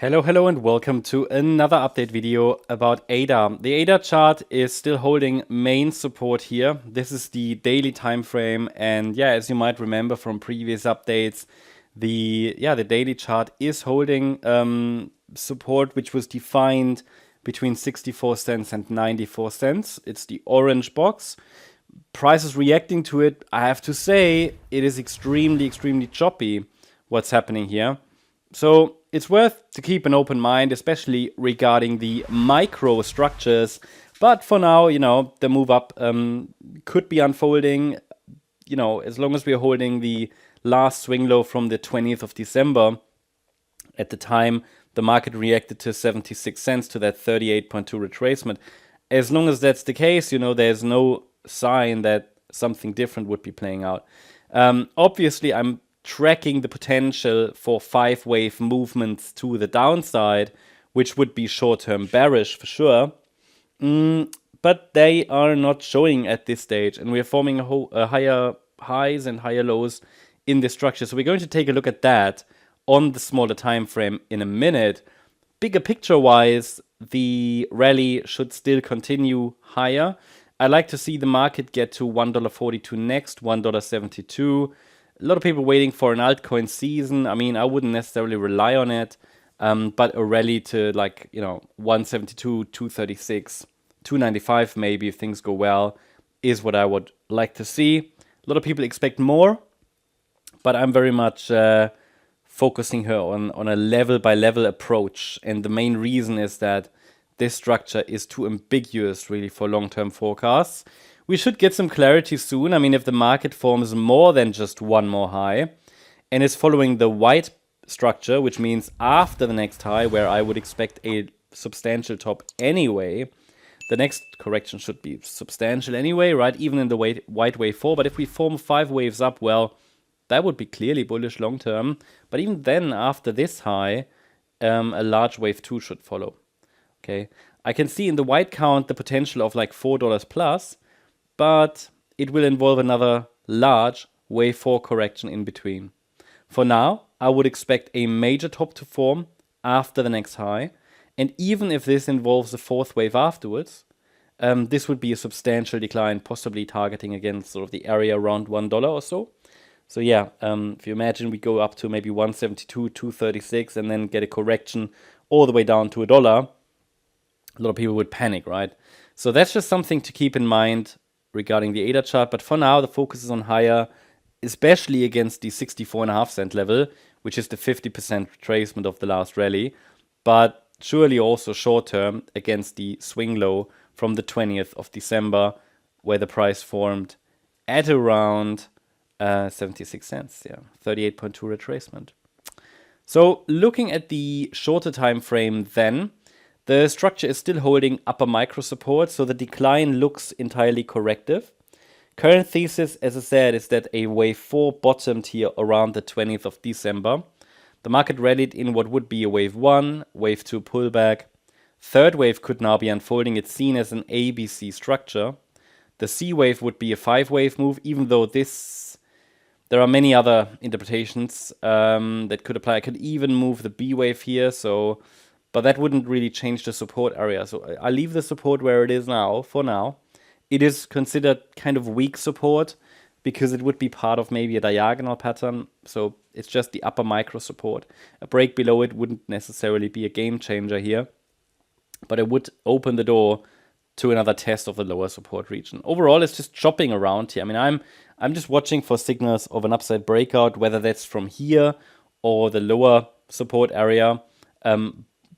Hello and welcome to another update video about ADA. The ADA chart is still holding main support here. This is the daily time frame, and yeah, as you might remember from previous updates, the daily chart is holding support which was defined between 64 cents and 94 cents. It's the orange box. Price is reacting to it. I have to say it is extremely choppy what's happening here. So it's worth to keep an open mind, especially regarding the micro structures. But for now, the move up could be unfolding, as long as we're holding the last swing low from the 20th of December. At the time, the market reacted to 76 cents to that 38.2 retracement. As long as that's the case, there's no sign that something different would be playing out. Obviously, I'm tracking the potential for 5-wave movements to the downside, which would be short-term bearish for sure. But they are not showing at this stage, and we're forming a higher highs and higher lows in this structure. So we're going to take a look at that on the smaller time frame in a minute. Bigger picture-wise, the rally should still continue higher. I like to see the market get to $1.42 next, $1.72. A lot of people waiting for an altcoin season. I mean, I wouldn't necessarily rely on it, but a rally to 172, 236, 295 maybe if things go well is what I would like to see. A lot of people expect more, but I'm very much focusing here on a level by level approach. And the main reason is that this structure is too ambiguous really for long-term forecasts. We should get some clarity soon. I mean, if the market forms more than just one more high and is following the white structure, which means after the next high, where I would expect a substantial top anyway, the next correction should be substantial anyway, right? Even in the white wave 4. But if we form 5 waves up, well, that would be clearly bullish long term. But even then, after this high, a large wave 2 should follow. Okay, I can see in the white count the potential of like $4 plus, but it will involve another large wave 4 correction in between. For now, I would expect a major top to form after the next high, and even if this involves a 4th wave afterwards, this would be a substantial decline, possibly targeting again sort of the area around $1 or so. So yeah, if you imagine we go up to maybe 172, 236, and then get a correction all the way down to $1, a lot of people would panic, right? So that's just something to keep in mind regarding the ADA chart. But for now, the focus is on higher, especially against the 64.5 cent level, which is the 50% retracement of the last rally. But surely also short term against the swing low from the 20th of December, where the price formed at around 76 cents. Yeah, 38.2 retracement. So looking at the shorter time frame then, the structure is still holding upper micro support, so the decline looks entirely corrective. Current thesis, as I said, is that a wave 4 bottomed here around the 20th of December. The market rallied in what would be a wave 1, wave 2 pullback. Third wave could now be unfolding. It's seen as an ABC structure. The C wave would be a 5-wave move, even though there are many other interpretations that could apply. I could even move the B wave here, but that wouldn't really change the support area. So I leave the support where it is now, for now. It is considered kind of weak support because it would be part of maybe a diagonal pattern. So it's just the upper micro support. A break below it wouldn't necessarily be a game changer here, but it would open the door to another test of the lower support region. Overall, it's just chopping around here. I mean, I'm just watching for signals of an upside breakout, whether that's from here or the lower support area.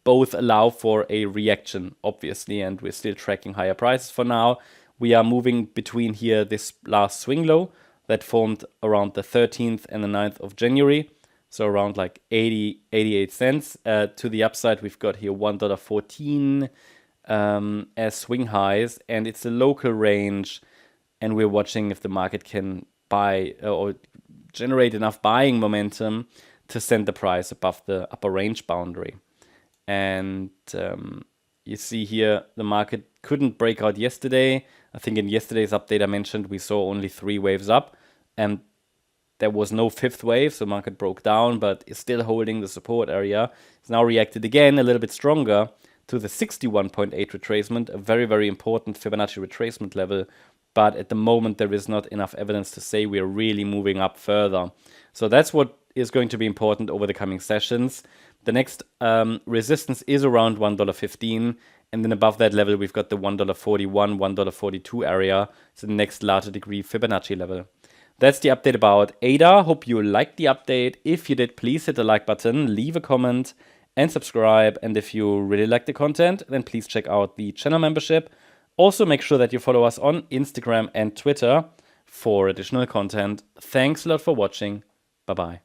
Both allow for a reaction, obviously, and we're still tracking higher prices for now. We are moving between here this last swing low that formed around the 13th and the 9th of January, so around like 88 cents. To the upside, we've got here $1.14 as swing highs, and it's a local range, and we're watching if the market can buy or generate enough buying momentum to send the price above the upper range boundary. And you see here the market couldn't break out yesterday. I think in yesterday's update I mentioned we saw only 3 waves up, and there was no fifth wave, so market broke down, but is still holding the support area. It's now reacted again a little bit stronger to the 61.8 retracement, a very, very important Fibonacci retracement level. But at the moment, there is not enough evidence to say we are really moving up further. So that's what is going to be important over the coming sessions. The next resistance is around $1.15. And then above that level, we've got the $1.41, $1.42 area. So the next larger degree Fibonacci level. That's the update about ADA. Hope you liked the update. If you did, please hit the like button, leave a comment, and subscribe. And if you really like the content, then please check out the channel membership. Also, make sure that you follow us on Instagram and Twitter for additional content. Thanks a lot for watching. Bye-bye.